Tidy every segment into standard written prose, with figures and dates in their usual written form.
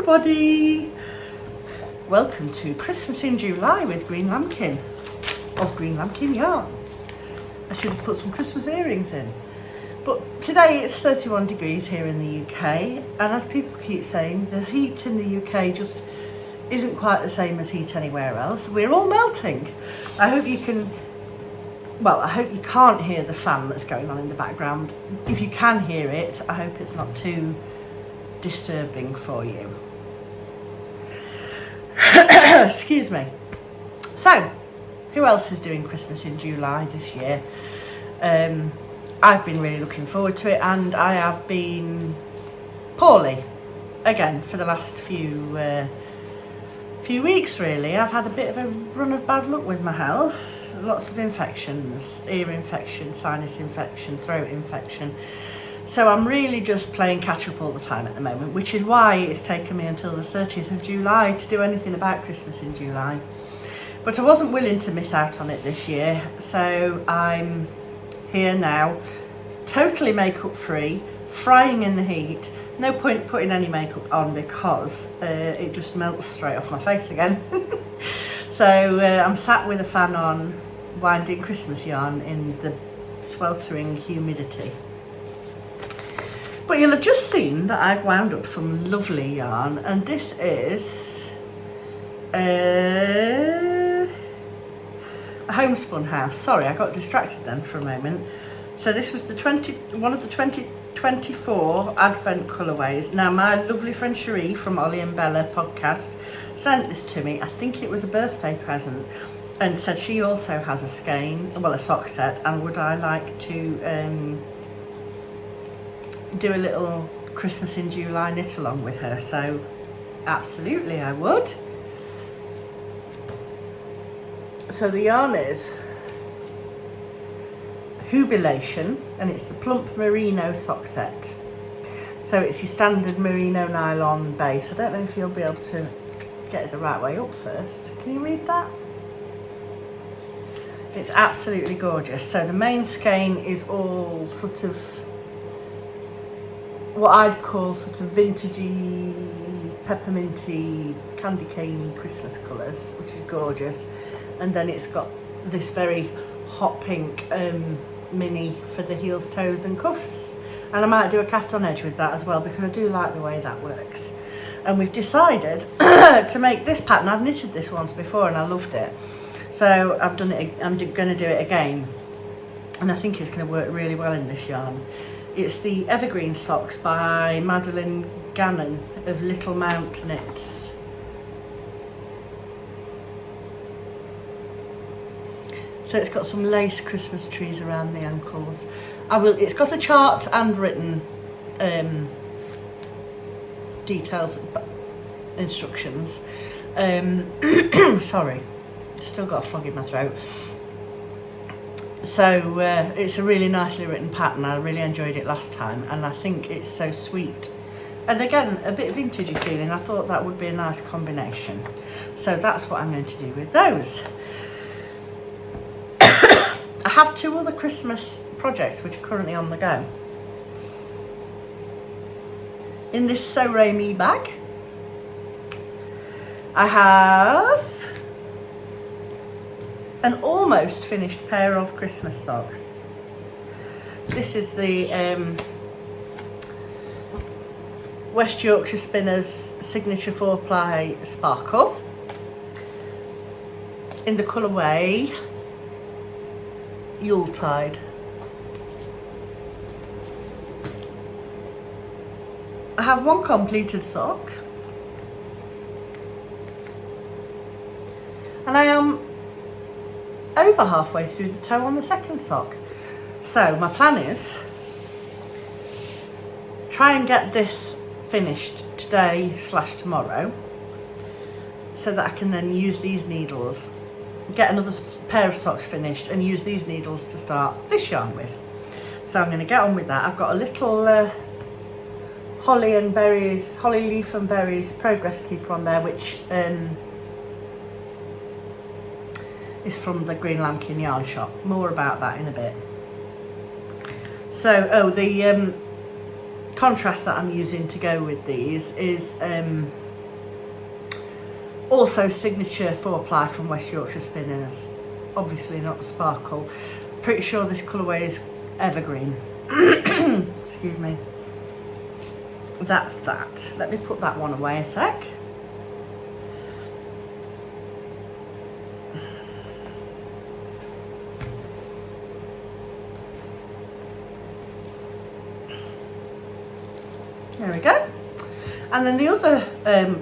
Everybody, welcome to Christmas in July with Greenlambkin of Greenlambkin yarn. I should have put some Christmas earrings in, but today it's 31 degrees here in the UK, and as people keep saying, the heat in the UK just isn't quite the same as heat anywhere else. We're all melting. I hope you can't hear the fan that's going on in the background. If you can hear it, I hope it's not too disturbing for you. Excuse me. So, who else is doing Christmas in July this year? I've been really looking forward to it, and I have been poorly again for the last few weeks really. I've had a bit of a run of bad luck with my health. Lots of infections, ear infection, sinus infection, throat infection. So I'm really just playing catch up all the time at the moment, which is why it's taken me until the 30th of July to do anything about Christmas in July. But I wasn't willing to miss out on it this year, so I'm here now, totally makeup free, frying in the heat. No point putting any makeup on because it just melts straight off my face again. So I'm sat with a fan on, winding Christmas yarn in the sweltering humidity. But you'll have just seen that I've wound up some lovely yarn, and this is a homespun house. Sorry, I got distracted then for a moment. So this was one of the 2024 Advent colourways. Now my lovely friend Cherie from Ollie and Bella podcast sent this to me. I think it was a birthday present, and said she also has a skein, well, a sock set, and would I like to do a little Christmas in July knit along with her. So absolutely I would. So the yarn is Jubilation, and it's the plump merino sock set. So it's your standard merino nylon base. I don't know if you'll be able to get it the right way up first. Can you read that? It's absolutely gorgeous. So the main skein is all sort of what I'd call sort of vintagey, pepperminty, candy caney Christmas colours, which is gorgeous. And then it's got this very hot pink mini for the heels, toes and cuffs. And I might do a cast on edge with that as well, because I do like the way that works. And we've decided to make this pattern. I've knitted this once before and I loved it. So I've done it, I'm going to do it again. And I think it's going to work really well in this yarn. It's the Evergreen Socks by Madeline Gannon of Little Mount Knits. So it's got some lace Christmas trees around the ankles. It's got a chart and written details, instructions. Sorry, still got a frog in my throat. So it's a really nicely written pattern. I really enjoyed it last time, and I think it's so sweet. And again, a bit vintagey feeling. I thought that would be a nice combination. So that's what I'm going to do with those. I have two other Christmas projects which are currently on the go. In this So Re Me bag, I have an almost finished pair of Christmas socks. This is the West Yorkshire Spinners Signature 4-ply Sparkle in the colourway Yuletide. I have one completed sock. And I am over halfway through the toe on the second sock. So my plan is try and get this finished today/tomorrow so that I can then use these needles, get another pair of socks finished and use these needles to start this yarn with. So I'm going to get on with that. I've got a little holly leaf and berries progress keeper on there, which is from the Greenlambkin yarn shop. More about that in a bit. So, the contrast that I'm using to go with these is also Signature 4-ply from West Yorkshire Spinners. Obviously not Sparkle. Pretty sure this colourway is Evergreen. Excuse me. That's that. Let me put that one away a sec. There we go. And then the other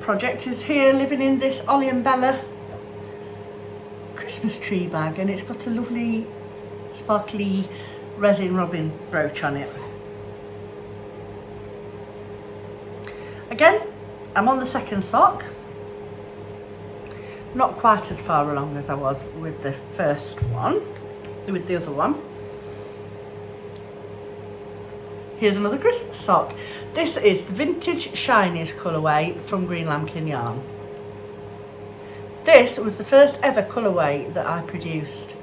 project is here, living in this Ollie and Bella Christmas tree bag, and it's got a lovely sparkly resin robin brooch on it. Again, I'm on the second sock. Not quite as far along as I was with the first one, with the other one. Here's another Christmas sock. This is the Vintage Shiniest colourway from Greenlambkin yarn. This was the first ever colourway that I produced,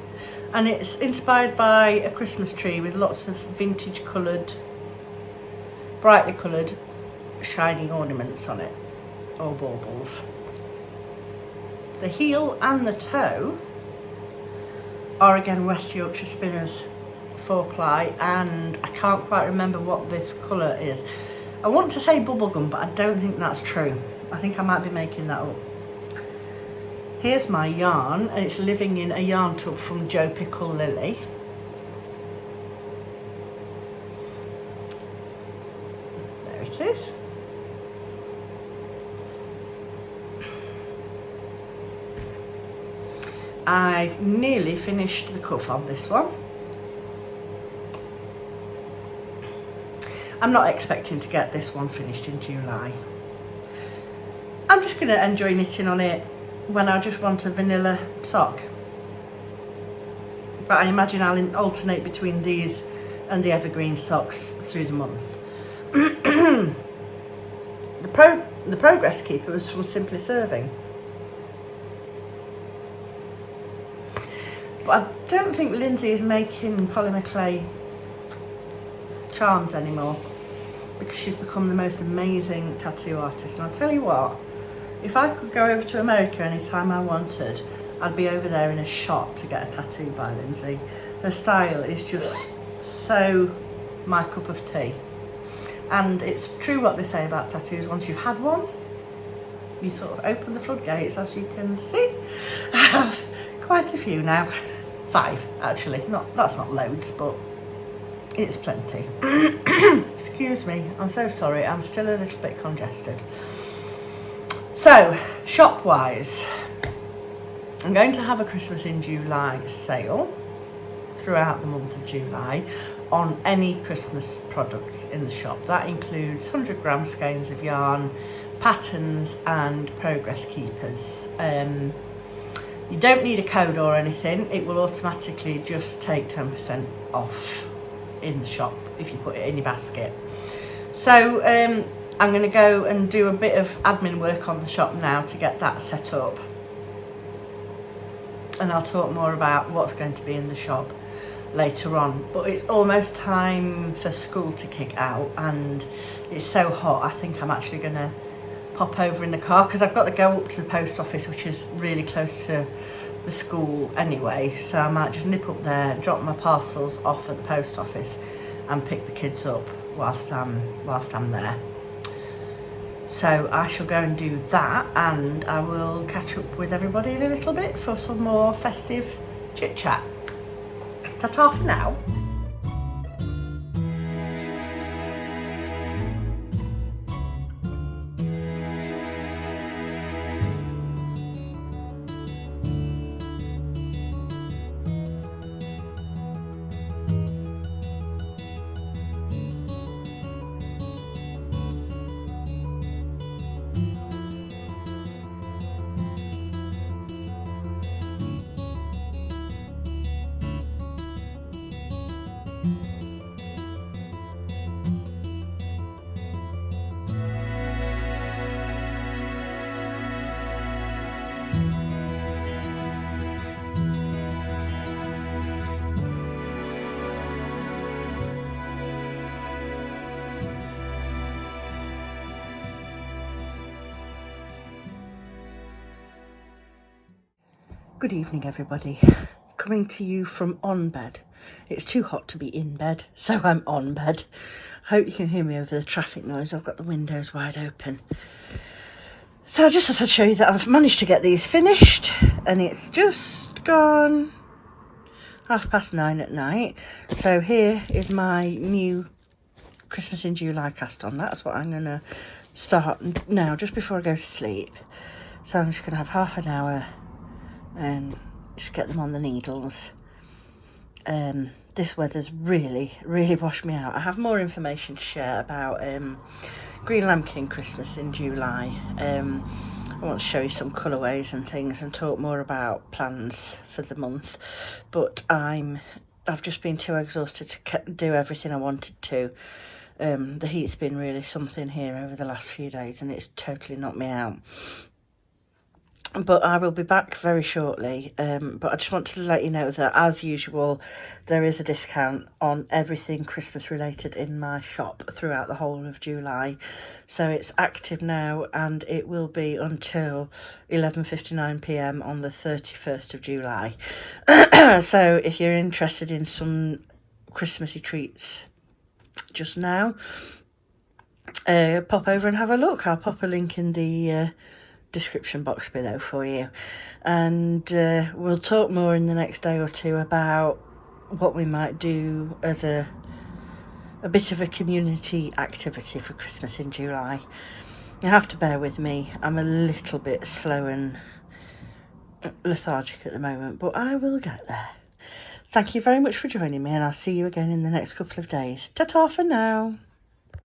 and it's inspired by a Christmas tree with lots of vintage coloured, brightly coloured, shiny ornaments on it, or baubles. The heel and the toe are again West Yorkshire Spinners 4-ply, and I can't quite remember what this colour is. I want to say bubblegum, but I don't think that's true. I think I might be making that up. Here's my yarn, and it's living in a yarn tub from Joe Pickle Lily. There it is. I've nearly finished the cuff on this one. I'm not expecting to get this one finished in July. I'm just going to enjoy knitting on it when I just want a vanilla sock. But I imagine I'll alternate between these and the evergreen socks through the month. The progress keeper was from Simply Serving. But I don't think Lindsay is making polymer clay charms anymore, because she's become the most amazing tattoo artist. And I'll tell you what, if I could go over to America anytime I wanted, I'd be over there in a shot to get a tattoo by Lindsay. Her style is just so my cup of tea. And it's true what they say about tattoos, once you've had one, you sort of open the floodgates, as you can see. I have quite a few now. 5 actually, that's not loads, but it's plenty. Excuse me, I'm so sorry, I'm still a little bit congested. So, shop-wise, I'm going to have a Christmas in July sale throughout the month of July on any Christmas products in the shop. That includes 100 gram skeins of yarn, patterns and progress keepers. You don't need a code or anything, it will automatically just take 10% off in the shop if you put it in your basket. So I'm going to go and do a bit of admin work on the shop now to get that set up, and I'll talk more about what's going to be in the shop later on. But it's almost time for school to kick out, and it's so hot, I think I'm actually going to pop over in the car, because I've got to go up to the post office, which is really close to the school anyway, so I might just nip up there, drop my parcels off at the post office and pick the kids up whilst I'm there. So I shall go and do that, and I will catch up with everybody in a little bit for some more festive chit chat. Ta-ta for now. Good evening, everybody. Coming to you from on bed. It's too hot to be in bed, so I'm on bed. Hope you can hear me over the traffic noise. I've got the windows wide open. So I just thought I'd show you that I've managed to get these finished, and it's just gone 9:30 at night. So here is my new Christmas in July cast on. That's what I'm going to start now, just before I go to sleep. So I'm just going to have half an hour and just get them on the needles. This weather's really washed me out. I have more information to share about Greenlambkin Christmas in July. I want to show you some colourways and things and talk more about plans for the month, but I've just been too exhausted to do everything I wanted to. The heat's been really something here over the last few days, and it's totally knocked me out. But I will be back very shortly. But I just wanted to let you know that, as usual, there is a discount on everything Christmas related in my shop throughout the whole of July. So it's active now, and it will be until 11:59 p.m. on the 31st of July. So if you're interested in some Christmassy treats just now, pop over and have a look. I'll pop a link in the description box below for you, and we'll talk more in the next day or two about what we might do as a bit of a community activity for Christmas in July. You have to bear with me, I'm a little bit slow and lethargic at the moment, but I will get there. Thank you very much for joining me, and I'll see you again in the next couple of days. Ta-ta for now.